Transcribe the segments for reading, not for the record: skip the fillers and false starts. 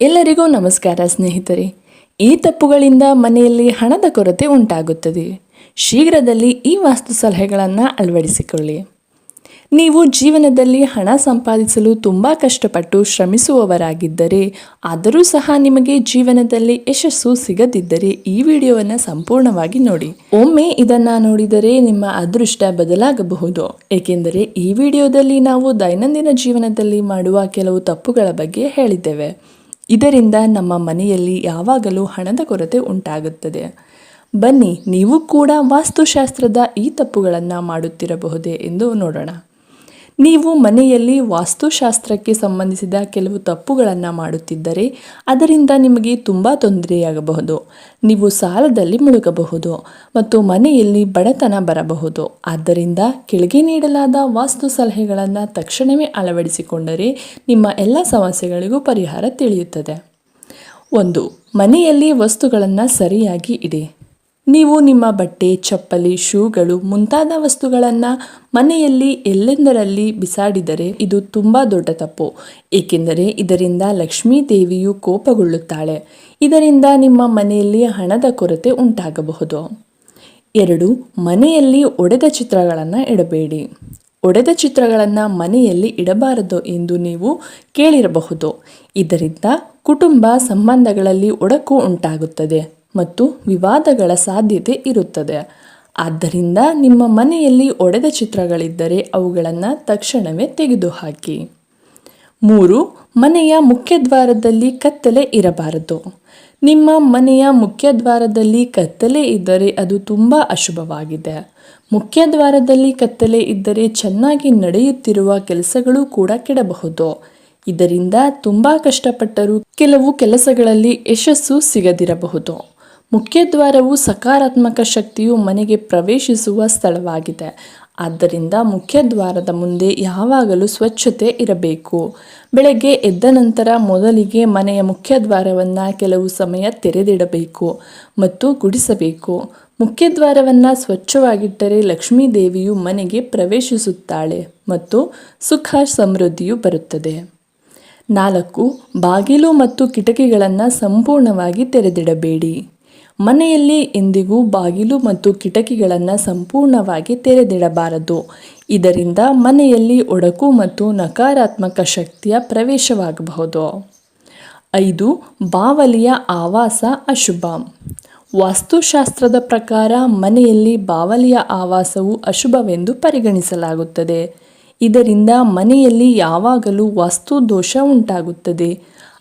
ಎಲ್ಲರಿಗೂ ನಮಸ್ಕಾರ ಸ್ನೇಹಿತರೆ. ಈ ತಪ್ಪುಗಳಿಂದ ಮನೆಯಲ್ಲಿ ಹಣದ ಕೊರತೆ ಉಂಟಾಗುತ್ತದೆ. ಶೀಘ್ರದಲ್ಲಿ ಈ ವಾಸ್ತು ಸಲಹೆಗಳನ್ನು ಅಳವಡಿಸಿಕೊಳ್ಳಿ. ನೀವು ಜೀವನದಲ್ಲಿ ಹಣ ಸಂಪಾದಿಸಲು ತುಂಬ ಕಷ್ಟಪಟ್ಟು ಶ್ರಮಿಸುವವರಾಗಿದ್ದರೆ, ಆದರೂ ಸಹ ನಿಮಗೆ ಜೀವನದಲ್ಲಿ ಯಶಸ್ಸು ಸಿಗದಿದ್ದರೆ ಈ ವಿಡಿಯೋವನ್ನು ಸಂಪೂರ್ಣವಾಗಿ ನೋಡಿ. ಒಮ್ಮೆ ಇದನ್ನು ನೋಡಿದರೆ ನಿಮ್ಮ ಅದೃಷ್ಟ ಬದಲಾಗಬಹುದು. ಏಕೆಂದರೆ ಈ ವಿಡಿಯೋದಲ್ಲಿ ನಾವು ದೈನಂದಿನ ಜೀವನದಲ್ಲಿ ಮಾಡುವ ಕೆಲವು ತಪ್ಪುಗಳ ಬಗ್ಗೆ ಹೇಳಿದ್ದೇವೆ. ಇದರಿಂದ ನಮ್ಮ ಮನೆಯಲ್ಲಿ ಯಾವಾಗಲೂ ಹಣದ ಕೊರತೆ ಉಂಟಾಗುತ್ತದೆ. ಬನ್ನಿ, ನೀವು ಕೂಡ ವಾಸ್ತುಶಾಸ್ತ್ರದ ಈ ತಪ್ಪುಗಳನ್ನು ಮಾಡುತ್ತಿರಬಹುದೇ ಎಂದು ನೋಡೋಣ. ನೀವು ಮನೆಯಲ್ಲಿ ವಾಸ್ತುಶಾಸ್ತ್ರಕ್ಕೆ ಸಂಬಂಧಿಸಿದ ಕೆಲವು ತಪ್ಪುಗಳನ್ನು ಮಾಡುತ್ತಿದ್ದರೆ ಅದರಿಂದ ನಿಮಗೆ ತುಂಬ ತೊಂದರೆಯಾಗಬಹುದು. ನೀವು ಸಾಲದಲ್ಲಿ ಮುಳುಗಬಹುದು ಮತ್ತು ಮನೆಯಲ್ಲಿ ಬಡತನ ಬರಬಹುದು. ಆದ್ದರಿಂದ ಕೆಳಗೆ ನೀಡಲಾದ ವಾಸ್ತು ಸಲಹೆಗಳನ್ನು ತಕ್ಷಣವೇ ಅಳವಡಿಸಿಕೊಂಡರೆ ನಿಮ್ಮ ಎಲ್ಲ ಸಮಸ್ಯೆಗಳಿಗೂ ಪರಿಹಾರ ತಿಳಿಯುತ್ತದೆ. 1. ಮನೆಯಲ್ಲಿ ವಸ್ತುಗಳನ್ನು ಸರಿಯಾಗಿ ಇಡಿ. ನೀವು ನಿಮ್ಮ ಬಟ್ಟೆ, ಚಪ್ಪಲಿ, ಶೂಗಳು ಮುಂತಾದ ವಸ್ತುಗಳನ್ನು ಮನೆಯಲ್ಲಿ ಎಲ್ಲೆಂದರಲ್ಲಿ ಬಿಸಾಡಿದರೆ ಇದು ತುಂಬ ದೊಡ್ಡ ತಪ್ಪು. ಏಕೆಂದರೆ ಇದರಿಂದ ಲಕ್ಷ್ಮೀ ದೇವಿಯು ಕೋಪಗೊಳ್ಳುತ್ತಾಳೆ. ಇದರಿಂದ ನಿಮ್ಮ ಮನೆಯಲ್ಲಿ ಹಣದ ಕೊರತೆ ಉಂಟಾಗಬಹುದು. 2. ಮನೆಯಲ್ಲಿ ಒಡೆದ ಚಿತ್ರಗಳನ್ನು ಇಡಬೇಡಿ. ಒಡೆದ ಚಿತ್ರಗಳನ್ನು ಮನೆಯಲ್ಲಿ ಇಡಬಾರದು ಎಂದು ನೀವು ಕೇಳಿರಬಹುದು. ಇದರಿಂದ ಕುಟುಂಬ ಸಂಬಂಧಗಳಲ್ಲಿ ಒಡಕು ಉಂಟಾಗುತ್ತದೆ ಮತ್ತು ವಿವಾದಗಳ ಸಾಧ್ಯತೆ ಇರುತ್ತದೆ. ಆದ್ದರಿಂದ ನಿಮ್ಮ ಮನೆಯಲ್ಲಿ ಒಡೆದ ಚಿತ್ರಗಳಿದ್ದರೆ ಅವುಗಳನ್ನು ತಕ್ಷಣವೇ ತೆಗೆದುಹಾಕಿ. 3. ಮನೆಯ ಮುಖ್ಯದ್ವಾರದಲ್ಲಿ ಕತ್ತಲೆ ಇರಬಾರದು. ನಿಮ್ಮ ಮನೆಯ ಮುಖ್ಯದ್ವಾರದಲ್ಲಿ ಕತ್ತಲೆ ಇದ್ದರೆ ಅದು ತುಂಬ ಅಶುಭವಾಗಿದೆ. ಮುಖ್ಯದ್ವಾರದಲ್ಲಿ ಕತ್ತಲೆ ಇದ್ದರೆ ಚೆನ್ನಾಗಿ ನಡೆಯುತ್ತಿರುವ ಕೆಲಸಗಳು ಕೂಡ ಕೆಡಬಹುದು. ಇದರಿಂದ ತುಂಬ ಕಷ್ಟಪಟ್ಟರೂ ಕೆಲವು ಕೆಲಸಗಳಲ್ಲಿ ಯಶಸ್ಸು ಸಿಗದಿರಬಹುದು. ಮುಖ್ಯದ್ವಾರವು ಸಕಾರಾತ್ಮಕ ಶಕ್ತಿಯು ಮನೆಗೆ ಪ್ರವೇಶಿಸುವ ಸ್ಥಳವಾಗಿದೆ. ಆದ್ದರಿಂದ ಮುಖ್ಯದ್ವಾರದ ಮುಂದೆ ಯಾವಾಗಲೂ ಸ್ವಚ್ಛತೆ ಇರಬೇಕು. ಬೆಳಗ್ಗೆ ಎದ್ದ ನಂತರ ಮೊದಲಿಗೆ ಮನೆಯ ಮುಖ್ಯದ್ವಾರವನ್ನು ಕೆಲವು ಸಮಯ ತೆರೆದಿಡಬೇಕು ಮತ್ತು ಗುಡಿಸಬೇಕು. ಮುಖ್ಯದ್ವಾರವನ್ನು ಸ್ವಚ್ಛವಾಗಿಟ್ಟರೆ ಲಕ್ಷ್ಮೀ ದೇವಿಯು ಮನೆಗೆ ಪ್ರವೇಶಿಸುತ್ತಾಳೆ ಮತ್ತು ಸುಖ ಸಮೃದ್ಧಿಯು ಬರುತ್ತದೆ. 4. ಬಾಗಿಲು ಮತ್ತು ಕಿಟಕಿಗಳನ್ನು ಸಂಪೂರ್ಣವಾಗಿ ತೆರೆದಿಡಬೇಡಿ. ಮನೆಯಲ್ಲಿ ಎಂದಿಗೂ ಬಾಗಿಲು ಮತ್ತು ಕಿಟಕಿಗಳನ್ನು ಸಂಪೂರ್ಣವಾಗಿ ತೆರೆದಿಡಬಾರದು. ಇದರಿಂದ ಮನೆಯಲ್ಲಿ ಒಡಕು ಮತ್ತು ನಕಾರಾತ್ಮಕ ಶಕ್ತಿಯ ಪ್ರವೇಶವಾಗಬಹುದು. 5. ಬಾವಲಿಯ ಆವಾಸ ಅಶುಭ. ವಾಸ್ತುಶಾಸ್ತ್ರದ ಪ್ರಕಾರ ಮನೆಯಲ್ಲಿ ಬಾವಲಿಯ ಆವಾಸವು ಅಶುಭವೆಂದು ಪರಿಗಣಿಸಲಾಗುತ್ತದೆ. ಇದರಿಂದ ಮನೆಯಲ್ಲಿ ಯಾವಾಗಲೂ ವಾಸ್ತು ದೋಷ ಉಂಟಾಗುತ್ತದೆ.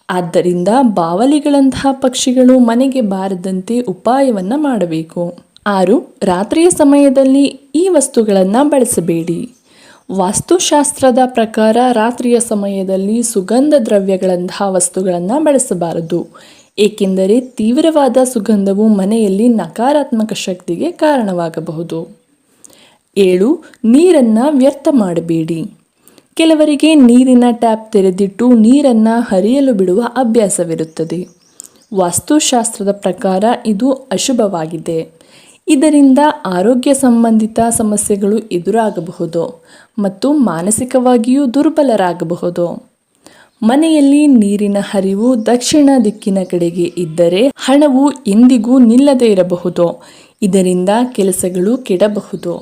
ಆದ್ದರಿಂದ ಬಾವಲಿಗಳಂತಹ ಪಕ್ಷಿಗಳು ಮನೆಗೆ ಬಾರದಂತೆ ಉಪಾಯವನ್ನು ಮಾಡಬೇಕು. 6. ರಾತ್ರಿಯ ಸಮಯದಲ್ಲಿ ಈ ವಸ್ತುಗಳನ್ನು ಬಳಸಬೇಡಿ. ವಾಸ್ತುಶಾಸ್ತ್ರದ ಪ್ರಕಾರ ರಾತ್ರಿಯ ಸಮಯದಲ್ಲಿ ಸುಗಂಧ ದ್ರವ್ಯಗಳಂತಹ ವಸ್ತುಗಳನ್ನು ಬಳಸಬಾರದು. ಏಕೆಂದರೆ ತೀವ್ರವಾದ ಸುಗಂಧವು ಮನೆಯಲ್ಲಿ ನಕಾರಾತ್ಮಕ ಶಕ್ತಿಗೆ ಕಾರಣವಾಗಬಹುದು. 7. ನೀರನ್ನು ವ್ಯರ್ಥ ಮಾಡಬೇಡಿ. ಕೆಲವರಿಗೆ ನೀರಿನ ಟ್ಯಾಪ್ ತೆರೆದಿಟ್ಟು ನೀರನ್ನು ಹರಿಯಲು ಬಿಡುವ ಅಭ್ಯಾಸವಿರುತ್ತದೆ. ವಾಸ್ತುಶಾಸ್ತ್ರದ ಪ್ರಕಾರ ಇದು ಅಶುಭವಾಗಿದೆ. ಇದರಿಂದ ಆರೋಗ್ಯ ಸಂಬಂಧಿತ ಸಮಸ್ಯೆಗಳು ಎದುರಾಗಬಹುದು ಮತ್ತು ಮಾನಸಿಕವಾಗಿಯೂ ದುರ್ಬಲರಾಗಬಹುದು. ಮನೆಯಲ್ಲಿ ನೀರಿನ ಹರಿವು ದಕ್ಷಿಣ ದಿಕ್ಕಿನ ಕಡೆಗೆ ಇದ್ದರೆ ಹಣವು ಎಂದಿಗೂ ನಿಲ್ಲದೇ ಇರಬಹುದು. ಇದರಿಂದ ಕೆಲಸಗಳು ಕೆಡಬಹುದು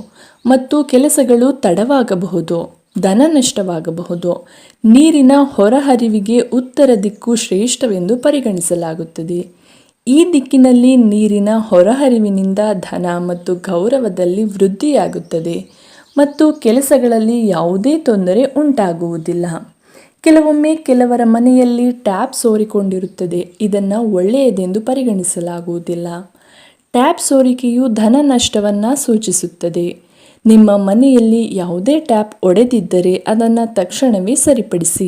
ಮತ್ತು ಕೆಲಸಗಳು ತಡವಾಗಬಹುದು. ಧನ ನಷ್ಟವಾಗಬಹುದು. ನೀರಿನ ಹೊರಹರಿವಿಗೆ ಉತ್ತರ ದಿಕ್ಕು ಶ್ರೇಷ್ಠವೆಂದು ಪರಿಗಣಿಸಲಾಗುತ್ತದೆ. ಈ ದಿಕ್ಕಿನಲ್ಲಿ ನೀರಿನ ಹೊರಹರಿವಿನಿಂದ ಧನ ಮತ್ತು ಗೌರವದಲ್ಲಿ ವೃದ್ಧಿಯಾಗುತ್ತದೆ ಮತ್ತು ಕೆಲಸಗಳಲ್ಲಿ ಯಾವುದೇ ತೊಂದರೆ ಉಂಟಾಗುವುದಿಲ್ಲ. ಕೆಲವೊಮ್ಮೆ ಕೆಲವರ ಮನೆಯಲ್ಲಿ ಟ್ಯಾಪ್ ಸೋರಿಕೊಂಡಿರುತ್ತದೆ. ಇದನ್ನು ಒಳ್ಳೆಯದೆಂದು ಪರಿಗಣಿಸಲಾಗುವುದಿಲ್ಲ. ಟ್ಯಾಪ್ ಸೋರಿಕೆಯು ಧನ ನಷ್ಟವನ್ನು ಸೂಚಿಸುತ್ತದೆ. ನಿಮ್ಮ ಮನೆಯಲ್ಲಿ ಯಾವುದೇ ಟ್ಯಾಪ್ ಒಡೆದಿದ್ದರೆ ಅದನ್ನು ತಕ್ಷಣವೇ ಸರಿಪಡಿಸಿ.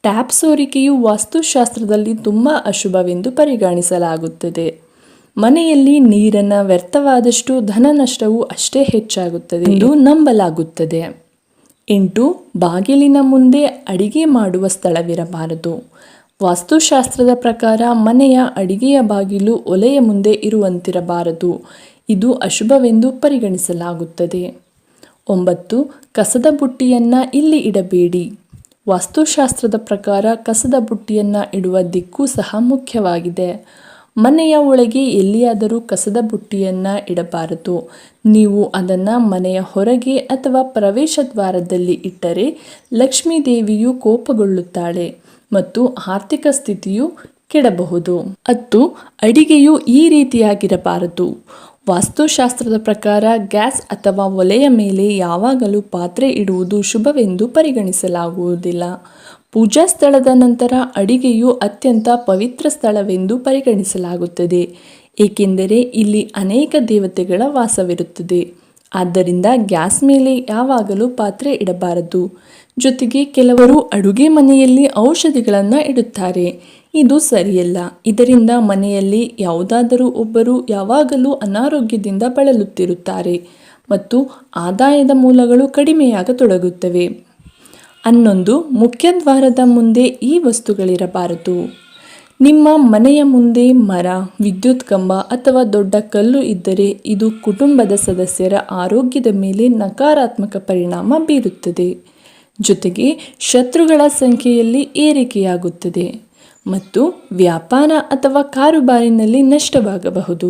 ಟ್ಯಾಪ್ ಸೋರಿಕೆಯು ವಾಸ್ತುಶಾಸ್ತ್ರದಲ್ಲಿ ತುಂಬ ಅಶುಭವೆಂದು ಪರಿಗಣಿಸಲಾಗುತ್ತದೆ. ಮನೆಯಲ್ಲಿ ನೀರನ್ನು ವ್ಯರ್ಥವಾದಷ್ಟು ಧನ ನಷ್ಟವು ಅಷ್ಟೇ ಹೆಚ್ಚಾಗುತ್ತದೆ ಎಂದು ನಂಬಲಾಗುತ್ತದೆ. 8. ಬಾಗಿಲಿನ ಮುಂದೆ ಅಡಿಗೆ ಮಾಡುವ ಸ್ಥಳವಿರಬಾರದು. ವಾಸ್ತುಶಾಸ್ತ್ರದ ಪ್ರಕಾರ ಮನೆಯ ಅಡಿಗೆಯ ಬಾಗಿಲು ಒಲೆಯ ಮುಂದೆ ಇರುವಂತಿರಬಾರದು. ಇದು ಅಶುಭವೆಂದು ಪರಿಗಣಿಸಲಾಗುತ್ತದೆ. 9. ಕಸದ ಬುಟ್ಟಿಯನ್ನು ಇಲ್ಲಿ ಇಡಬೇಡಿ. ವಾಸ್ತುಶಾಸ್ತ್ರದ ಪ್ರಕಾರ ಕಸದ ಬುಟ್ಟಿಯನ್ನು ಇಡುವ ದಿಕ್ಕು ಸಹ ಮುಖ್ಯವಾಗಿದೆ. ಮನೆಯ ಒಳಗೆ ಎಲ್ಲಿಯಾದರೂ ಕಸದ ಬುಟ್ಟಿಯನ್ನು ಇಡಬಾರದು. ನೀವು ಅದನ್ನು ಮನೆಯ ಹೊರಗೆ ಅಥವಾ ಪ್ರವೇಶ ದ್ವಾರದಲ್ಲಿ ಇಟ್ಟರೆ ಲಕ್ಷ್ಮೀ ದೇವಿಯು ಕೋಪಗೊಳ್ಳುತ್ತಾಳೆ ಮತ್ತು ಆರ್ಥಿಕ ಸ್ಥಿತಿಯು ಕೆಡಬಹುದು. ಅಡಿಗೆಯು ಈ ರೀತಿಯಾಗಿರಬಾರದು. ವಾಸ್ತುಶಾಸ್ತ್ರದ ಪ್ರಕಾರ ಗ್ಯಾಸ್ ಅಥವಾ ಒಲೆಯ ಮೇಲೆ ಯಾವಾಗಲೂ ಪಾತ್ರೆ ಇಡುವುದು ಶುಭವೆಂದು ಪರಿಗಣಿಸಲಾಗುವುದಿಲ್ಲ. ಪೂಜಾ ಸ್ಥಳದ ನಂತರ ಅಡಿಗೆಯು ಅತ್ಯಂತ ಪವಿತ್ರ ಸ್ಥಳವೆಂದು ಪರಿಗಣಿಸಲಾಗುತ್ತದೆ, ಏಕೆಂದರೆ ಇಲ್ಲಿ ಅನೇಕ ದೇವತೆಗಳ ವಾಸವಿರುತ್ತದೆ. ಆದ್ದರಿಂದ ಗ್ಯಾಸ್ ಮೇಲೆ ಯಾವಾಗಲೂ ಪಾತ್ರೆ ಇಡಬಾರದು. ಜೊತೆಗೆ ಕೆಲವರು ಅಡುಗೆ ಮನೆಯಲ್ಲಿ ಔಷಧಿಗಳನ್ನು ಇಡುತ್ತಾರೆ. ಇದು ಸರಿಯಲ್ಲ. ಇದರಿಂದ ಮನೆಯಲ್ಲಿ ಯಾವುದಾದರೂ ಒಬ್ಬರು ಯಾವಾಗಲೂ ಅನಾರೋಗ್ಯದಿಂದ ಬಳಲುತ್ತಿರುತ್ತಾರೆ ಮತ್ತು ಆದಾಯದ ಮೂಲಗಳು ಕಡಿಮೆಯಾಗತೊಡಗುತ್ತವೆ. 11. ಮುಖ್ಯದ್ವಾರದ ಮುಂದೆ ಈ ವಸ್ತುಗಳಿರಬಾರದು. ನಿಮ್ಮ ಮನೆಯ ಮುಂದೆ ಮರ, ವಿದ್ಯುತ್ ಕಂಬ ಅಥವಾ ದೊಡ್ಡ ಕಲ್ಲು ಇದ್ದರೆ ಇದು ಕುಟುಂಬದ ಸದಸ್ಯರ ಆರೋಗ್ಯದ ಮೇಲೆ ನಕಾರಾತ್ಮಕ ಪರಿಣಾಮ ಬೀರುತ್ತದೆ. ಜೊತೆಗೆ ಶತ್ರುಗಳ ಸಂಖ್ಯೆಯಲ್ಲಿ ಏರಿಕೆಯಾಗುತ್ತದೆ ಮತ್ತು ವ್ಯಾಪಾರ ಅಥವಾ ಕಾರುಬಾರಿನಲ್ಲಿ ನಷ್ಟವಾಗಬಹುದು.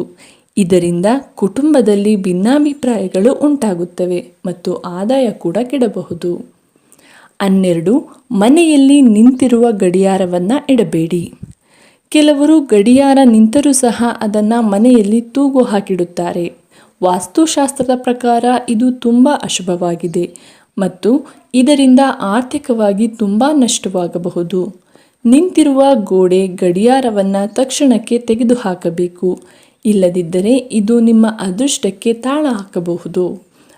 ಇದರಿಂದ ಕುಟುಂಬದಲ್ಲಿ ಭಿನ್ನಾಭಿಪ್ರಾಯಗಳು ಉಂಟಾಗುತ್ತವೆ ಮತ್ತು ಆದಾಯ ಕೂಡ ಕೆಡಬಹುದು. 12. ಮನೆಯಲ್ಲಿ ನಿಂತಿರುವ ಗಡಿಯಾರವನ್ನು ಇಡಬೇಡಿ. ಕೆಲವರು ಗಡಿಯಾರ ನಿಂತರೂ ಸಹ ಅದನ್ನು ಮನೆಯಲ್ಲಿ ತೂಗು ಹಾಕಿಡುತ್ತಾರೆ. ವಾಸ್ತುಶಾಸ್ತ್ರದ ಪ್ರಕಾರ ಇದು ತುಂಬ ಅಶುಭವಾಗಿದೆ ಮತ್ತು ಇದರಿಂದ ಆರ್ಥಿಕವಾಗಿ ತುಂಬ ನಷ್ಟವಾಗಬಹುದು. ನಿಂತಿರುವ ಗೋಡೆ ಗಡಿಯಾರವನ್ನು ತಕ್ಷಣಕ್ಕೆ ತೆಗೆದುಹಾಕಬೇಕು. ಇಲ್ಲದಿದ್ದರೆ ಇದು ನಿಮ್ಮ ಅದೃಷ್ಟಕ್ಕೆ ತಾಳ ಹಾಕಬಹುದು.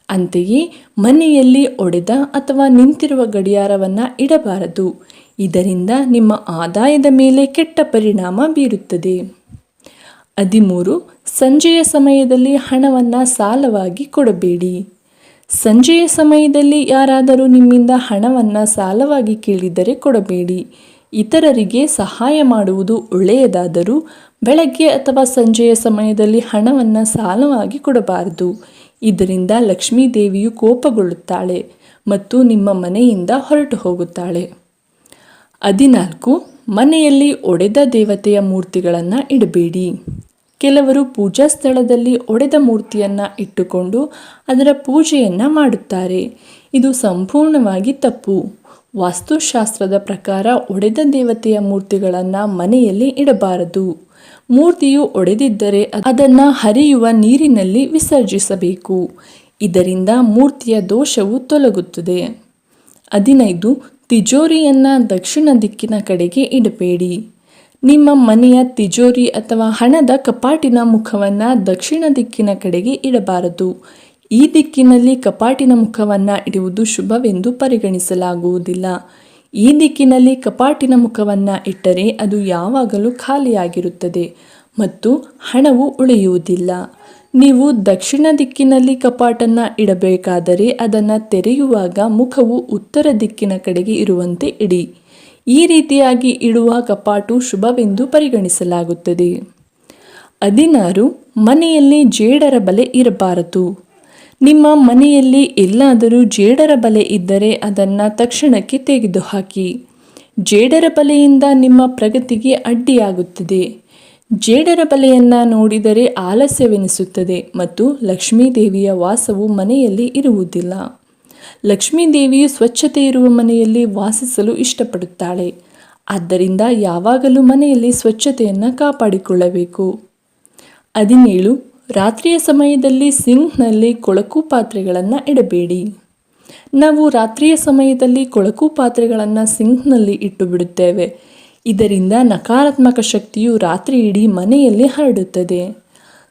ಅಂತೆಯೇ ಮನೆಯಲ್ಲಿ ಒಡೆದ ಅಥವಾ ನಿಂತಿರುವ ಗಡಿಯಾರವನ್ನು ಇಡಬಾರದು. ಇದರಿಂದ ನಿಮ್ಮ ಆದಾಯದ ಮೇಲೆ ಕೆಟ್ಟ ಪರಿಣಾಮ ಬೀರುತ್ತದೆ. 13. ಸಂಜೆಯ ಸಮಯದಲ್ಲಿ ಹಣವನ್ನು ಸಾಲವಾಗಿ ಕೊಡಬೇಡಿ. ಸಂಜೆಯ ಸಮಯದಲ್ಲಿ ಯಾರಾದರೂ ನಿಮ್ಮಿಂದ ಹಣವನ್ನು ಸಾಲವಾಗಿ ಕೇಳಿದರೆ ಕೊಡಬೇಡಿ. ಇತರರಿಗೆ ಸಹಾಯ ಮಾಡುವುದು ಒಳ್ಳೆಯದಾದರೂ ಬೆಳಗ್ಗೆ ಅಥವಾ ಸಂಜೆಯ ಸಮಯದಲ್ಲಿ ಹಣವನ್ನು ಸಾಲವಾಗಿ ಕೊಡಬಾರದು. ಇದರಿಂದ ಲಕ್ಷ್ಮೀ ದೇವಿಯು ಕೋಪಗೊಳ್ಳುತ್ತಾಳೆ ಮತ್ತು ನಿಮ್ಮ ಮನೆಯಿಂದ ಹೊರಟು ಹೋಗುತ್ತಾಳೆ. 14. ಮನೆಯಲ್ಲಿ ಒಡೆದ ದೇವತೆಯ ಮೂರ್ತಿಗಳನ್ನು ಇಡಬೇಡಿ. ಕೆಲವರು ಪೂಜಾ ಸ್ಥಳದಲ್ಲಿ ಒಡೆದ ಮೂರ್ತಿಯನ್ನು ಇಟ್ಟುಕೊಂಡು ಅದರ ಪೂಜೆಯನ್ನು ಮಾಡುತ್ತಾರೆ. ಇದು ಸಂಪೂರ್ಣವಾಗಿ ತಪ್ಪು. ವಾಸ್ತುಶಾಸ್ತ್ರದ ಪ್ರಕಾರ ಒಡೆದ ದೇವತೆಯ ಮೂರ್ತಿಗಳನ್ನು ಮನೆಯಲ್ಲಿ ಇಡಬಾರದು. ಮೂರ್ತಿಯು ಒಡೆದಿದ್ದರೆ ಅದನ್ನು ಹರಿಯುವ ನೀರಿನಲ್ಲಿ ವಿಸರ್ಜಿಸಬೇಕು. ಇದರಿಂದ ಮೂರ್ತಿಯ ದೋಷವು ತೊಲಗುತ್ತದೆ. 15. ತಿಜೋರಿಯನ್ನು ದಕ್ಷಿಣ ದಿಕ್ಕಿನ ಕಡೆಗೆ ಇಡಬೇಡಿ. ನಿಮ್ಮ ಮನೆಯ ತಿಜೋರಿ ಅಥವಾ ಹಣದ ಕಪಾಟಿನ ಮುಖವನ್ನು ದಕ್ಷಿಣ ದಿಕ್ಕಿನ ಕಡೆಗೆ ಇಡಬಾರದು. ಈ ದಿಕ್ಕಿನಲ್ಲಿ ಕಪಾಟಿನ ಮುಖವನ್ನು ಇಡುವುದು ಶುಭವೆಂದು ಪರಿಗಣಿಸಲಾಗುವುದಿಲ್ಲ. ಈ ದಿಕ್ಕಿನಲ್ಲಿ ಕಪಾಟಿನ ಮುಖವನ್ನು ಇಟ್ಟರೆ ಅದು ಯಾವಾಗಲೂ ಖಾಲಿಯಾಗಿರುತ್ತದೆ ಮತ್ತು ಹಣವು ಉಳಿಯುವುದಿಲ್ಲ. ನೀವು ದಕ್ಷಿಣ ದಿಕ್ಕಿನಲ್ಲಿ ಕಪಾಟನ್ನು ಇಡಬೇಕಾದರೆ ಅದನ್ನು ತೆರೆಯುವಾಗ ಮುಖವು ಉತ್ತರ ದಿಕ್ಕಿನ ಕಡೆಗೆ ಇರುವಂತೆ ಇಡಿ. ಈ ರೀತಿಯಾಗಿ ಇಡುವ ಕಪಾಟು ಶುಭವೆಂದು ಪರಿಗಣಿಸಲಾಗುತ್ತದೆ. 16. ಮನೆಯಲ್ಲಿ ಜೇಡರ ಬಲೆ ಇರಬಾರದು. ನಿಮ್ಮ ಮನೆಯಲ್ಲಿ ಎಲ್ಲಾದರೂ ಜೇಡರ ಬಲೆ ಇದ್ದರೆ ಅದನ್ನು ತಕ್ಷಣಕ್ಕೆ ತೆಗೆದುಹಾಕಿ. ಜೇಡರ ಬಲೆಯಿಂದ ನಿಮ್ಮ ಪ್ರಗತಿಗೆ ಅಡ್ಡಿಯಾಗುತ್ತದೆ. ಜೇಡರ ಬಲೆಯನ್ನು ನೋಡಿದರೆ ಆಲಸ್ಯವೆನಿಸುತ್ತದೆ ಮತ್ತು ಲಕ್ಷ್ಮೀ ದೇವಿಯ ವಾಸವು ಮನೆಯಲ್ಲಿ ಇರುವುದಿಲ್ಲ. ಲಕ್ಷ್ಮೀ ದೇವಿಯು ಸ್ವಚ್ಛತೆ ಇರುವ ಮನೆಯಲ್ಲಿ ವಾಸಿಸಲು ಇಷ್ಟಪಡುತ್ತಾಳೆ. ಆದ್ದರಿಂದ ಯಾವಾಗಲೂ ಮನೆಯಲ್ಲಿ ಸ್ವಚ್ಛತೆಯನ್ನು ಕಾಪಾಡಿಕೊಳ್ಳಬೇಕು. 17. ರಾತ್ರಿಯ ಸಮಯದಲ್ಲಿ ಸಿಂಕ್ನಲ್ಲಿ ಕೊಳಕು ಪಾತ್ರೆಗಳನ್ನು ಇಡಬೇಡಿ. ನಾವು ರಾತ್ರಿಯ ಸಮಯದಲ್ಲಿ ಕೊಳಕು ಪಾತ್ರೆಗಳನ್ನು ಸಿಂಕ್ನಲ್ಲಿ ಇಟ್ಟು ಬಿಡುತ್ತೇವೆ. ಇದರಿಂದ ನಕಾರಾತ್ಮಕ ಶಕ್ತಿಯು ರಾತ್ರಿ ಇಡೀ ಮನೆಯಲ್ಲಿ ಹರಡುತ್ತದೆ.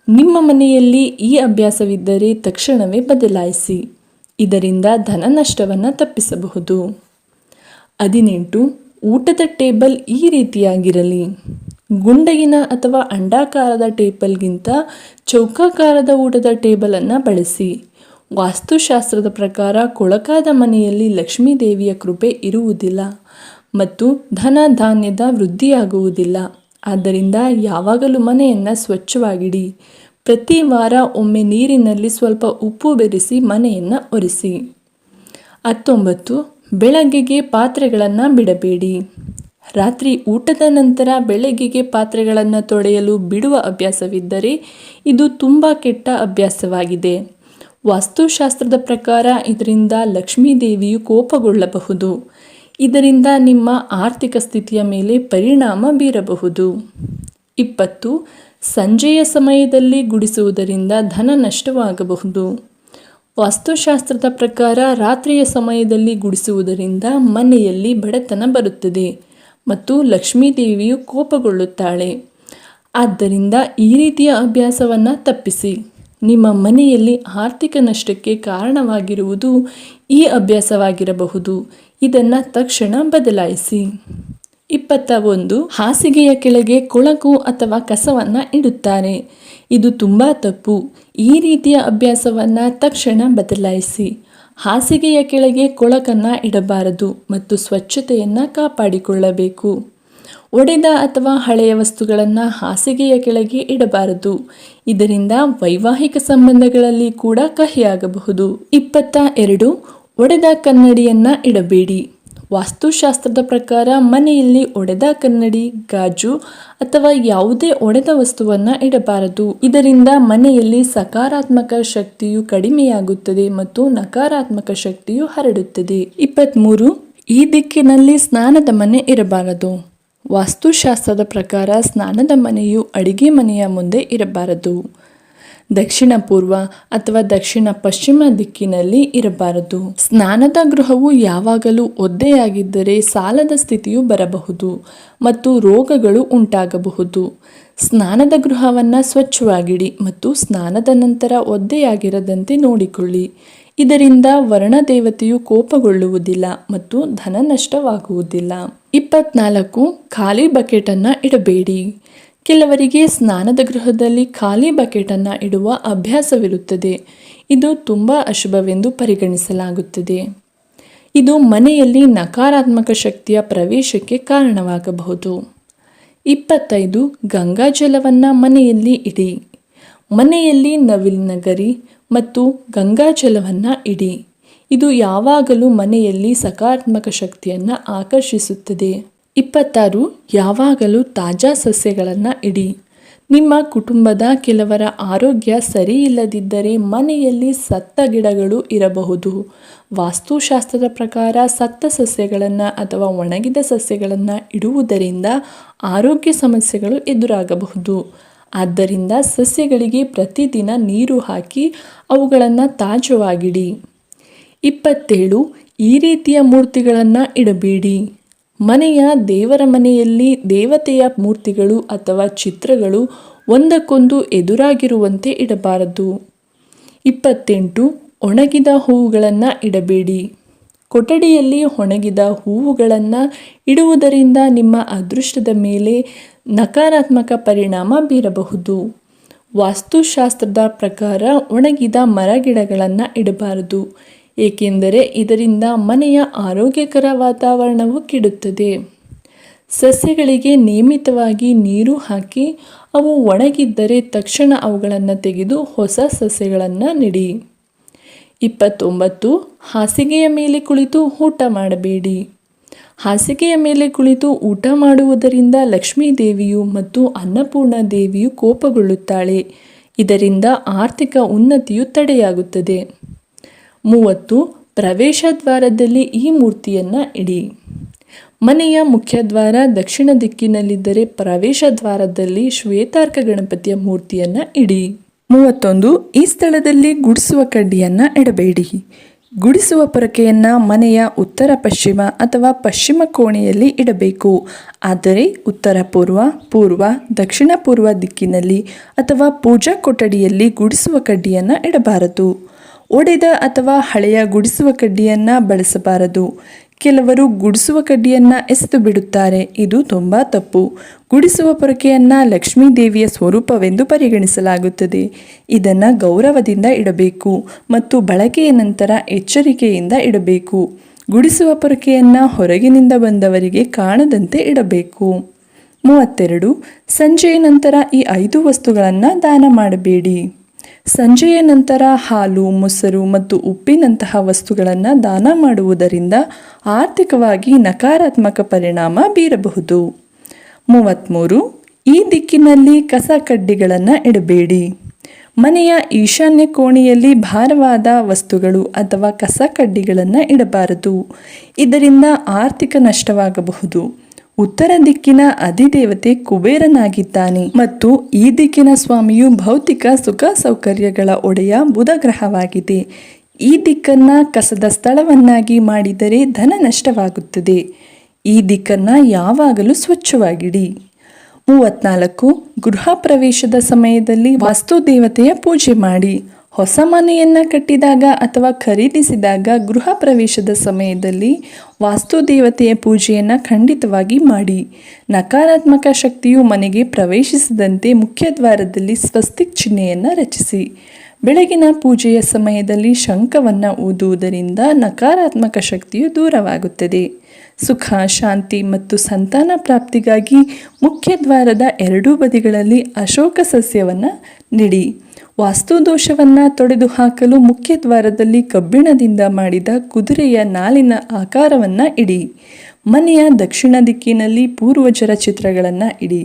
ನಿಮ್ಮ ಮನೆಯಲ್ಲಿ ಈ ಅಭ್ಯಾಸವಿದ್ದರೆ ತಕ್ಷಣವೇ ಬದಲಾಯಿಸಿ. ಇದರಿಂದ ಧನ ನಷ್ಟವನ್ನು ತಪ್ಪಿಸಬಹುದು. 18. ಊಟದ ಟೇಬಲ್ ಈ ರೀತಿಯಾಗಿರಲಿ. ಗುಂಡಗಿನ ಅಥವಾ ಅಂಡಾಕಾರದ ಟೇಬಲ್ಗಿಂತ ಚೌಕಾಕಾರದ ಊಟದ ಟೇಬಲನ್ನು ಬಳಸಿ. ವಾಸ್ತುಶಾಸ್ತ್ರದ ಪ್ರಕಾರ ಕೊಳಕಾದ ಮನೆಯಲ್ಲಿ ಲಕ್ಷ್ಮೀ ದೇವಿಯ ಕೃಪೆ ಇರುವುದಿಲ್ಲ ಮತ್ತು ಧನ ಧಾನ್ಯದ ವೃದ್ಧಿಯಾಗುವುದಿಲ್ಲ. ಆದ್ದರಿಂದ ಯಾವಾಗಲೂ ಮನೆಯನ್ನು ಸ್ವಚ್ಛವಾಗಿಡಿ. ಪ್ರತಿ ವಾರ ಒಮ್ಮೆ ನೀರಿನಲ್ಲಿ ಸ್ವಲ್ಪ ಉಪ್ಪು ಬೆರೆಸಿ ಮನೆಯನ್ನು ಒರೆಸಿ. 19. ಬೆಳಗ್ಗೆಗೆ ಪಾತ್ರೆಗಳನ್ನು ಬಿಡಬೇಡಿ. ರಾತ್ರಿ ಊಟದ ನಂತರ ಬೆಳಗ್ಗೆಗೆ ಪಾತ್ರೆಗಳನ್ನು ತೊಳೆಯಲು ಬಿಡುವ ಅಭ್ಯಾಸವಿದ್ದರೆ ಇದು ತುಂಬ ಕೆಟ್ಟ ಅಭ್ಯಾಸವಾಗಿದೆ. ವಾಸ್ತುಶಾಸ್ತ್ರದ ಪ್ರಕಾರ ಇದರಿಂದ ಲಕ್ಷ್ಮೀ ದೇವಿಯು ಕೋಪಗೊಳ್ಳಬಹುದು. ಇದರಿಂದ ನಿಮ್ಮ ಆರ್ಥಿಕ ಸ್ಥಿತಿಯ ಮೇಲೆ ಪರಿಣಾಮ ಬೀರಬಹುದು. 20. ಸಂಜೆಯ ಸಮಯದಲ್ಲಿ ಗುಡಿಸುವುದರಿಂದ ಧನ ನಷ್ಟವಾಗಬಹುದು. ವಾಸ್ತುಶಾಸ್ತ್ರದ ಪ್ರಕಾರ ರಾತ್ರಿಯ ಸಮಯದಲ್ಲಿ ಗುಡಿಸುವುದರಿಂದ ಮನೆಯಲ್ಲಿ ಬಡತನ ಬರುತ್ತದೆ ಮತ್ತು ಲಕ್ಷ್ಮೀ ದೇವಿಯು ಕೋಪಗೊಳ್ಳುತ್ತಾಳೆ. ಆದ್ದರಿಂದ ಈ ರೀತಿಯ ಅಭ್ಯಾಸವನ್ನು ತಪ್ಪಿಸಿ. ನಿಮ್ಮ ಮನೆಯಲ್ಲಿ ಆರ್ಥಿಕ ನಷ್ಟಕ್ಕೆ ಕಾರಣವಾಗಿರುವುದು ಈ ಅಭ್ಯಾಸವಾಗಿರಬಹುದು. ಇದನ್ನು ತಕ್ಷಣ ಬದಲಾಯಿಸಿ. 21. ಹಾಸಿಗೆಯ ಕೆಳಗೆ ಕೊಳಕು ಅಥವಾ ಕಸವನ್ನು ಇಡುತ್ತಾರೆ. ಇದು ತುಂಬ ತಪ್ಪು. ಈ ರೀತಿಯ ಅಭ್ಯಾಸವನ್ನು ತಕ್ಷಣ ಬದಲಾಯಿಸಿ. ಹಾಸಿಗೆಯ ಕೆಳಗೆ ಕೊಳಕನ್ನು ಇಡಬಾರದು ಮತ್ತು ಸ್ವಚ್ಛತೆಯನ್ನು ಕಾಪಾಡಿಕೊಳ್ಳಬೇಕು. ಒಡೆದ ಅಥವಾ ಹಳೆಯ ವಸ್ತುಗಳನ್ನು ಹಾಸಿಗೆಯ ಕೆಳಗೆ ಇಡಬಾರದು. ಇದರಿಂದ ವೈವಾಹಿಕ ಸಂಬಂಧಗಳಲ್ಲಿ ಕೂಡ ಕಹಿಯಾಗಬಹುದು. 22. ಒಡೆದ ಕನ್ನಡಿಯನ್ನು ಇಡಬೇಡಿ. ವಾಸ್ತುಶಾಸ್ತ್ರದ ಪ್ರಕಾರ ಮನೆಯಲ್ಲಿ ಒಡೆದ ಕನ್ನಡಿ, ಗಾಜು ಅಥವಾ ಯಾವುದೇ ಒಡೆದ ವಸ್ತುವನ್ನು ಇಡಬಾರದು. ಇದರಿಂದ ಮನೆಯಲ್ಲಿ ಸಕಾರಾತ್ಮಕ ಶಕ್ತಿಯು ಕಡಿಮೆಯಾಗುತ್ತದೆ ಮತ್ತು ನಕಾರಾತ್ಮಕ ಶಕ್ತಿಯು ಹರಡುತ್ತದೆ. 23. ಈ ದಿಕ್ಕಿನಲ್ಲಿ ಸ್ನಾನದ ಮನೆ ಇರಬಾರದು. ವಾಸ್ತುಶಾಸ್ತ್ರದ ಪ್ರಕಾರ ಸ್ನಾನದ ಮನೆಯು ಅಡಿಗೆ ಮನೆಯ ಮುಂದೆ ಇರಬಾರದು. ದಕ್ಷಿಣ ಪೂರ್ವ ಅಥವಾ ದಕ್ಷಿಣ ಪಶ್ಚಿಮ ದಿಕ್ಕಿನಲ್ಲಿ ಇರಬಾರದು. ಸ್ನಾನದ ಗೃಹವು ಯಾವಾಗಲೂ ಒದ್ದೆಯಾಗಿದ್ದರೆ ಸಾಲದ ಸ್ಥಿತಿಯು ಬರಬಹುದು ಮತ್ತು ರೋಗಗಳು ಉಂಟಾಗಬಹುದು. ಸ್ನಾನದ ಗೃಹವನ್ನು ಸ್ವಚ್ಛವಾಗಿಡಿ ಮತ್ತು ಸ್ನಾನದ ನಂತರ ಒದ್ದೆಯಾಗಿರದಂತೆ ನೋಡಿಕೊಳ್ಳಿ. ಇದರಿಂದ ವರ್ಣದೇವತೆಯು ಕೋಪಗೊಳ್ಳುವುದಿಲ್ಲ ಮತ್ತು ಧನ ನಷ್ಟವಾಗುವುದಿಲ್ಲ. 24. ಖಾಲಿ ಬಕೆಟನ್ನು ಇಡಬೇಡಿ. ಕೆಲವರಿಗೆ ಸ್ನಾನದ ಗೃಹದಲ್ಲಿ ಖಾಲಿ ಬಕೆಟನ್ನು ಇಡುವ ಅಭ್ಯಾಸವಿರುತ್ತದೆ. ಇದು ತುಂಬ ಅಶುಭವೆಂದು ಪರಿಗಣಿಸಲಾಗುತ್ತದೆ. ಇದು ಮನೆಯಲ್ಲಿ ನಕಾರಾತ್ಮಕ ಶಕ್ತಿಯ ಪ್ರವೇಶಕ್ಕೆ ಕಾರಣವಾಗಬಹುದು. 25. ಗಂಗಾಜಲವನ್ನು ಮನೆಯಲ್ಲಿ ಇಡಿ. ಮನೆಯಲ್ಲಿ ನವಿಲಿನ ಗರಿ ಮತ್ತು ಗಂಗಾಜಲವನ್ನು ಇಡಿ. ಇದು ಯಾವಾಗಲೂ ಮನೆಯಲ್ಲಿ ಸಕಾರಾತ್ಮಕ ಶಕ್ತಿಯನ್ನು ಆಕರ್ಷಿಸುತ್ತದೆ. 26. ಯಾವಾಗಲೂ ತಾಜಾ ಸಸ್ಯಗಳನ್ನು ಇಡಿ. ನಿಮ್ಮ ಕುಟುಂಬದ ಕೆಲವರ ಆರೋಗ್ಯ ಸರಿಯಿಲ್ಲದಿದ್ದರೆ ಮನೆಯಲ್ಲಿ ಸತ್ತ ಗಿಡಗಳು ಇರಬಹುದು. ವಾಸ್ತುಶಾಸ್ತ್ರದ ಪ್ರಕಾರ ಸತ್ತ ಸಸ್ಯಗಳನ್ನು ಅಥವಾ ಒಣಗಿದ ಸಸ್ಯಗಳನ್ನು ಇಡುವುದರಿಂದ ಆರೋಗ್ಯ ಸಮಸ್ಯೆಗಳು ಎದುರಾಗಬಹುದು. ಆದ್ದರಿಂದ ಸಸ್ಯಗಳಿಗೆ ಪ್ರತಿದಿನ ನೀರು ಹಾಕಿ ಅವುಗಳನ್ನು ತಾಜಾವಾಗಿಡಿ. 27. ಈ ರೀತಿಯ ಮೂರ್ತಿಗಳನ್ನು ಇಡಬೇಡಿ. ಮನೆಯ ದೇವರ ಮನೆಯಲ್ಲಿ ದೇವತೆಯ ಮೂರ್ತಿಗಳು ಅಥವಾ ಚಿತ್ರಗಳು ಒಂದಕ್ಕೊಂದು ಎದುರಾಗಿರುವಂತೆ ಇಡಬಾರದು. 28. ಒಣಗಿದ ಹೂವುಗಳನ್ನು ಇಡಬೇಡಿ. ಕೊಠಡಿಯಲ್ಲಿ ಒಣಗಿದ ಹೂವುಗಳನ್ನು ಇಡುವುದರಿಂದ ನಿಮ್ಮ ಅದೃಷ್ಟದ ಮೇಲೆ ನಕಾರಾತ್ಮಕ ಪರಿಣಾಮ ಬೀರಬಹುದು. ವಾಸ್ತುಶಾಸ್ತ್ರದ ಪ್ರಕಾರ ಒಣಗಿದ ಮರಗಿಡಗಳನ್ನು ಇಡಬಾರದು, ಏಕೆಂದರೆ ಇದರಿಂದ ಮನೆಯ ಆರೋಗ್ಯಕರ ವಾತಾವರಣವು ಕೆಡುತ್ತದೆ. ಸಸ್ಯಗಳಿಗೆ ನಿಯಮಿತವಾಗಿ ನೀರು ಹಾಕಿ ಅವು ಒಣಗಿದ್ದರೆ ತಕ್ಷಣ ಅವುಗಳನ್ನು ತೆಗೆದು ಹೊಸ ಸಸ್ಯಗಳನ್ನು ನೆಡಿ. 29. ಹಾಸಿಗೆಯ ಮೇಲೆ ಕುಳಿತು ಊಟ ಮಾಡಬೇಡಿ. ಹಾಸಿಗೆಯ ಮೇಲೆ ಕುಳಿತು ಊಟ ಮಾಡುವುದರಿಂದ ಲಕ್ಷ್ಮೀ ದೇವಿಯು ಮತ್ತು ಅನ್ನಪೂರ್ಣ ದೇವಿಯು ಕೋಪಗೊಳ್ಳುತ್ತಾಳೆ. ಇದರಿಂದ ಆರ್ಥಿಕ ಉನ್ನತಿಯು ತಡೆಯಾಗುತ್ತದೆ. 30. ಪ್ರವೇಶ ದ್ವಾರದಲ್ಲಿ ಈ ಮೂರ್ತಿಯನ್ನು ಇಡಿ. ಮನೆಯ ಮುಖ್ಯದ್ವಾರ ದಕ್ಷಿಣ ದಿಕ್ಕಿನಲ್ಲಿದ್ದರೆ ಪ್ರವೇಶ ದ್ವಾರದಲ್ಲಿ ಶ್ವೇತಾರ್ಕ ಗಣಪತಿಯ ಮೂರ್ತಿಯನ್ನು ಇಡಿ. 31. ಈ ಸ್ಥಳದಲ್ಲಿ ಗುಡಿಸುವ ಕಡ್ಡಿಯನ್ನು ಇಡಬೇಡಿ. ಗುಡಿಸುವ ಪೊರಕೆಯನ್ನು ಮನೆಯ ಉತ್ತರ ಪಶ್ಚಿಮ ಅಥವಾ ಪಶ್ಚಿಮ ಕೋಣೆಯಲ್ಲಿ ಇಡಬೇಕು. ಆದರೆ ಉತ್ತರ ಪೂರ್ವ, ಪೂರ್ವ, ದಕ್ಷಿಣ ಪೂರ್ವ ದಿಕ್ಕಿನಲ್ಲಿ ಅಥವಾ ಪೂಜಾ ಕೊಠಡಿಯಲ್ಲಿ ಗುಡಿಸುವ ಕಡ್ಡಿಯನ್ನು ಇಡಬಾರದು. ಒಡೆದ ಅಥವಾ ಹಳೆಯ ಗುಡಿಸುವ ಕಡ್ಡಿಯನ್ನು ಬಳಸಬಾರದು. ಕೆಲವರು ಗುಡಿಸುವ ಕಡ್ಡಿಯನ್ನು ಎಸೆದು ಬಿಡುತ್ತಾರೆ. ಇದು ತುಂಬ ತಪ್ಪು. ಗುಡಿಸುವ ಪೊರಕೆಯನ್ನು ಲಕ್ಷ್ಮೀ ದೇವಿಯ ಸ್ವರೂಪವೆಂದು ಪರಿಗಣಿಸಲಾಗುತ್ತದೆ. ಇದನ್ನು ಗೌರವದಿಂದ ಇಡಬೇಕು ಮತ್ತು ಬಳಕೆಯ ನಂತರ ಎಚ್ಚರಿಕೆಯಿಂದ ಇಡಬೇಕು. ಗುಡಿಸುವ ಪೊರಕೆಯನ್ನು ಹೊರಗಿನಿಂದ ಬಂದವರಿಗೆ ಕಾಣದಂತೆ ಇಡಬೇಕು. 32. ಸಂಜೆಯ ನಂತರ ಈ 5 ವಸ್ತುಗಳನ್ನು ದಾನ ಮಾಡಬೇಡಿ. ಸಂಜೆಯ ನಂತರ ಹಾಲು, ಮೊಸರು ಮತ್ತು ಉಪ್ಪಿನಂತಹ ವಸ್ತುಗಳನ್ನು ದಾನ ಮಾಡುವುದರಿಂದ ಆರ್ಥಿಕವಾಗಿ ನಕಾರಾತ್ಮಕ ಪರಿಣಾಮ ಬೀರಬಹುದು. 33. ಈ ದಿಕ್ಕಿನಲ್ಲಿ ಕಸ ಕಡ್ಡಿಗಳನ್ನು ಇಡಬೇಡಿ. ಮನೆಯ ಈಶಾನ್ಯ ಕೋಣೆಯಲ್ಲಿ ಭಾರವಾದ ವಸ್ತುಗಳು ಅಥವಾ ಕಸ ಕಡ್ಡಿಗಳನ್ನು ಇಡಬಾರದು. ಇದರಿಂದ ಆರ್ಥಿಕ ನಷ್ಟವಾಗಬಹುದು. ಉತ್ತರ ದಿಕ್ಕಿನ ಅಧಿದೇವತೆ ಕುಬೇರನಾಗಿದ್ದಾನೆ ಮತ್ತು ಈ ದಿಕ್ಕಿನ ಸ್ವಾಮಿಯು ಭೌತಿಕ ಸುಖ ಸೌಕರ್ಯಗಳ ಒಡೆಯ ಬುಧ ಗ್ರಹವಾಗಿದೆ. ಈ ದಿಕ್ಕನ್ನು ಕಸದ ಸ್ಥಳವನ್ನಾಗಿ ಮಾಡಿದರೆ ಧನ ನಷ್ಟವಾಗುತ್ತದೆ. ಈ ದಿಕ್ಕನ್ನು ಯಾವಾಗಲೂ ಸ್ವಚ್ಛವಾಗಿಡಿ. 34. ಗೃಹ ಪ್ರವೇಶದ ಸಮಯದಲ್ಲಿ ವಾಸ್ತು ದೇವತೆಯ ಪೂಜೆ ಮಾಡಿ. ಹೊಸ ಮನೆಯನ್ನು ಕಟ್ಟಿದಾಗ ಅಥವಾ ಖರೀದಿಸಿದಾಗ ಗೃಹ ಪ್ರವೇಶದ ಸಮಯದಲ್ಲಿ ವಾಸ್ತು ದೇವತೆಯ ಪೂಜೆಯನ್ನು ಖಂಡಿತವಾಗಿ ಮಾಡಿ. ನಕಾರಾತ್ಮಕ ಶಕ್ತಿಯು ಮನೆಗೆ ಪ್ರವೇಶಿಸದಂತೆ ಮುಖ್ಯ ದ್ವಾರದಲ್ಲಿ ಸ್ವಸ್ತಿಕ್ ಚಿಹ್ನೆಯನ್ನು ರಚಿಸಿ. ಬೆಳಗಿನ ಪೂಜೆಯ ಸಮಯದಲ್ಲಿ ಶಂಖವನ್ನು ಊದುವುದರಿಂದ ನಕಾರಾತ್ಮಕ ಶಕ್ತಿಯು ದೂರವಾಗುತ್ತದೆ. ಸುಖ, ಶಾಂತಿ ಮತ್ತು ಸಂತಾನ ಪ್ರಾಪ್ತಿಗಾಗಿ ಮುಖ್ಯ ದ್ವಾರದ ಎರಡೂ ಬದಿಗಳಲ್ಲಿ ಅಶೋಕ ಸಸ್ಯವನ್ನು ನೆಡಿ. ವಾಸ್ತು ದೋಷವನ್ನು ತೊಡೆದುಹಾಕಲು ಮುಖ್ಯ ದ್ವಾರದಲ್ಲಿ ಕಬ್ಬಿಣದಿಂದ ಮಾಡಿದ ಕುದುರೆಯ ನಾಲಿನ ಆಕಾರವನ್ನು ಇಡಿ. ಮನೆಯ ದಕ್ಷಿಣ ದಿಕ್ಕಿನಲ್ಲಿ ಪೂರ್ವಜರ ಚಿತ್ರಗಳನ್ನು ಇಡಿ.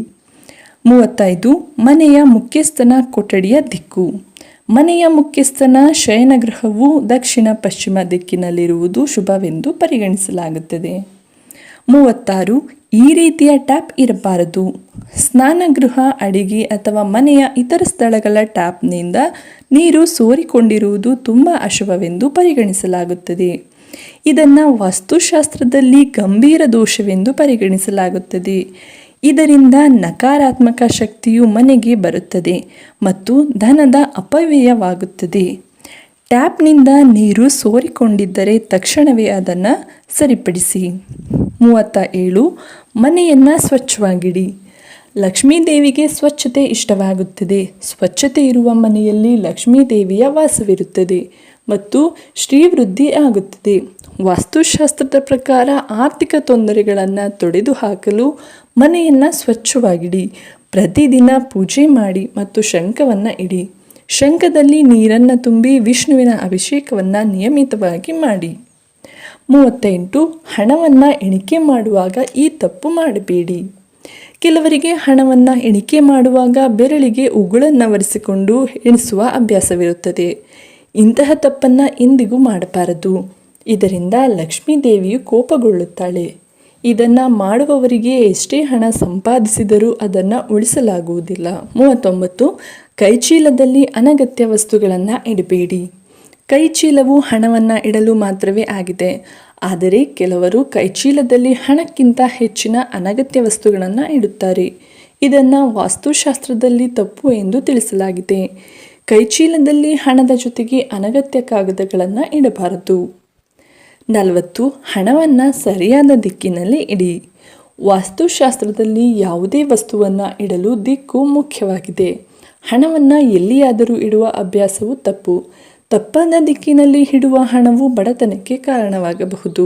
35. ಮನೆಯ ಮುಖ್ಯಸ್ಥನ ಕೊಠಡಿಯ ದಿಕ್ಕು. ಮನೆಯ ಮುಖ್ಯಸ್ಥನ ಶಯನಗೃಹವು ದಕ್ಷಿಣ ಪಶ್ಚಿಮ ದಿಕ್ಕಿನಲ್ಲಿರುವುದು ಶುಭವೆಂದು ಪರಿಗಣಿಸಲಾಗುತ್ತದೆ. 36. ಈ ರೀತಿಯ ಟ್ಯಾಪ್ ಇರಬಾರದು. ಸ್ನಾನಗೃಹ, ಅಡಿಗೆ ಅಥವಾ ಮನೆಯ ಇತರ ಸ್ಥಳಗಳ ಟ್ಯಾಪ್ನಿಂದ ನೀರು ಸೋರಿಕೊಂಡಿರುವುದು ತುಂಬ ಅಶುಭವೆಂದು ಪರಿಗಣಿಸಲಾಗುತ್ತದೆ. ಇದನ್ನು ವಾಸ್ತುಶಾಸ್ತ್ರದಲ್ಲಿ ಗಂಭೀರ ದೋಷವೆಂದು ಪರಿಗಣಿಸಲಾಗುತ್ತದೆ. ಇದರಿಂದ ನಕಾರಾತ್ಮಕ ಶಕ್ತಿಯು ಮನೆಗೆ ಬರುತ್ತದೆ ಮತ್ತು ಧನದ ಅಪವ್ಯಯವಾಗುತ್ತದೆ. ಟ್ಯಾಪ್ನಿಂದ ನೀರು ಸೋರಿಕೊಂಡಿದ್ದರೆ ತಕ್ಷಣವೇ ಅದನ್ನು ಸರಿಪಡಿಸಿ. 37. ಮನೆಯನ್ನು ಸ್ವಚ್ಛವಾಗಿಡಿ. ಲಕ್ಷ್ಮೀದೇವಿಗೆ ಸ್ವಚ್ಛತೆ ಇಷ್ಟವಾಗುತ್ತದೆ. ಸ್ವಚ್ಛತೆ ಇರುವ ಮನೆಯಲ್ಲಿ ಲಕ್ಷ್ಮೀದೇವಿಯ ವಾಸವಿರುತ್ತದೆ ಮತ್ತು ಶ್ರೀವೃದ್ಧಿ ಆಗುತ್ತದೆ. ವಾಸ್ತುಶಾಸ್ತ್ರದ ಪ್ರಕಾರ ಆರ್ಥಿಕ ತೊಂದರೆಗಳನ್ನು ತೊಡೆದುಹಾಕಲು ಮನೆಯನ್ನು ಸ್ವಚ್ಛವಾಗಿಡಿ. ಪ್ರತಿದಿನ ಪೂಜೆ ಮಾಡಿ ಮತ್ತು ಶಂಖವನ್ನು ಇಡಿ. ಶಂಖದಲ್ಲಿ ನೀರನ್ನು ತುಂಬಿ ವಿಷ್ಣುವಿನ ಅಭಿಷೇಕವನ್ನು ನಿಯಮಿತವಾಗಿ ಮಾಡಿ. 38. ಹಣವನ್ನು ಎಣಿಕೆ ಮಾಡುವಾಗ ಈ ತಪ್ಪು ಮಾಡಬೇಡಿ. ಕೆಲವರಿಗೆ ಹಣವನ್ನು ಎಣಿಕೆ ಮಾಡುವಾಗ ಬೆರಳಿಗೆ ಉಗುಳನ್ನು ಒರೆಸಿಕೊಂಡು ಎಣಿಸುವ ಅಭ್ಯಾಸವಿರುತ್ತದೆ. ಇಂತಹ ತಪ್ಪನ್ನು ಎಂದಿಗೂ ಮಾಡಬಾರದು. ಇದರಿಂದ ಲಕ್ಷ್ಮೀದೇವಿಯು ಕೋಪಗೊಳ್ಳುತ್ತಾಳೆ. ಇದನ್ನು ಮಾಡುವವರಿಗೆ ಎಷ್ಟೇ ಹಣ ಸಂಪಾದಿಸಿದರೂ ಅದನ್ನು ಉಳಿಸಲಾಗುವುದಿಲ್ಲ. 39. ಕೈಚೀಲದಲ್ಲಿ ಅನಗತ್ಯ ವಸ್ತುಗಳನ್ನು ಇಡಬೇಡಿ. ಕೈಚೀಲವು ಹಣವನ್ನು ಇಡಲು ಮಾತ್ರವೇ ಆಗಿದೆ. ಆದರೆ ಕೆಲವರು ಕೈಚೀಲದಲ್ಲಿ ಹಣಕ್ಕಿಂತ ಹೆಚ್ಚಿನ ಅನಗತ್ಯ ವಸ್ತುಗಳನ್ನು ಇಡುತ್ತಾರೆ. ಇದನ್ನು ವಾಸ್ತುಶಾಸ್ತ್ರದಲ್ಲಿ ತಪ್ಪು ಎಂದು ತಿಳಿಸಲಾಗಿದೆ. ಕೈಚೀಲದಲ್ಲಿ ಹಣದ ಜೊತೆಗೆ ಅನಗತ್ಯ ಕಾಗದಗಳನ್ನು ಇಡಬಾರದು. 40. ಹಣವನ್ನು ಸರಿಯಾದ ದಿಕ್ಕಿನಲ್ಲಿ ಇಡಿ. ವಾಸ್ತುಶಾಸ್ತ್ರದಲ್ಲಿ ಯಾವುದೇ ವಸ್ತುವನ್ನು ಇಡಲು ದಿಕ್ಕು ಮುಖ್ಯವಾಗಿದೆ. ಹಣವನ್ನು ಎಲ್ಲಿಯಾದರೂ ಇಡುವ ಅಭ್ಯಾಸವು ತಪ್ಪು. ತಪ್ಪಾದ ದಿಕ್ಕಿನಲ್ಲಿ ಇಡುವ ಹಣವು ಬಡತನಕ್ಕೆ ಕಾರಣವಾಗಬಹುದು.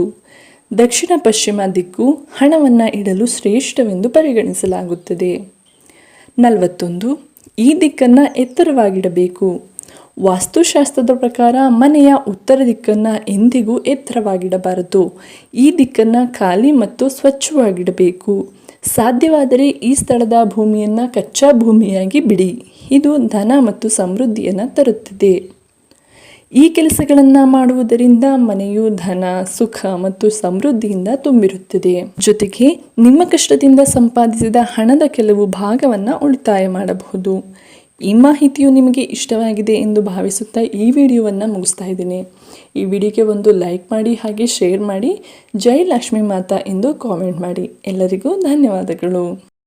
ದಕ್ಷಿಣ ಪಶ್ಚಿಮ ದಿಕ್ಕು ಹಣವನ್ನು ಇಡಲು ಶ್ರೇಷ್ಠವೆಂದು ಪರಿಗಣಿಸಲಾಗುತ್ತದೆ. 41. ಈ ದಿಕ್ಕನ್ನು ಎತ್ತರವಾಗಿಡಬೇಕು. ವಾಸ್ತುಶಾಸ್ತ್ರದ ಪ್ರಕಾರ ಮನೆಯ ಉತ್ತರ ದಿಕ್ಕನ್ನು ಎಂದಿಗೂ ಎತ್ತರವಾಗಿಡಬಾರದು. ಈ ದಿಕ್ಕನ್ನು ಖಾಲಿ ಮತ್ತು ಸ್ವಚ್ಛವಾಗಿಡಬೇಕು. ಸಾಧ್ಯವಾದರೆ ಈ ಸ್ಥಳದ ಭೂಮಿಯನ್ನು ಕಚ್ಚಾ ಭೂಮಿಯಾಗಿ ಬಿಡಿ. ಇದು ಧನ ಮತ್ತು ಸಮೃದ್ಧಿಯನ್ನು ತರುತ್ತದೆ. ಈ ಕೆಲಸಗಳನ್ನು ಮಾಡುವುದರಿಂದ ಮನೆಯು ಧನ, ಸುಖ ಮತ್ತು ಸಮೃದ್ಧಿಯಿಂದ ತುಂಬಿರುತ್ತದೆ. ಜೊತೆಗೆ ನಿಮ್ಮ ಕಷ್ಟದಿಂದ ಸಂಪಾದಿಸಿದ ಹಣದ ಕೆಲವು ಭಾಗವನ್ನು ಉಳಿತಾಯ ಮಾಡಬಹುದು. ಈ ಮಾಹಿತಿಯು ನಿಮಗೆ ಇಷ್ಟವಾಗಿದೆ ಎಂದು ಭಾವಿಸುತ್ತಾ ಈ ವಿಡಿಯೋವನ್ನು ಮುಗಿಸ್ತಾ ಇದ್ದೀನಿ. ಈ ವಿಡಿಯೋಗೆ ಒಂದು ಲೈಕ್ ಮಾಡಿ, ಹಾಗೆ ಶೇರ್ ಮಾಡಿ. ಜೈ ಲಕ್ಷ್ಮೀ ಮಾತಾ ಎಂದು ಕಾಮೆಂಟ್ ಮಾಡಿ. ಎಲ್ಲರಿಗೂ ಧನ್ಯವಾದಗಳು.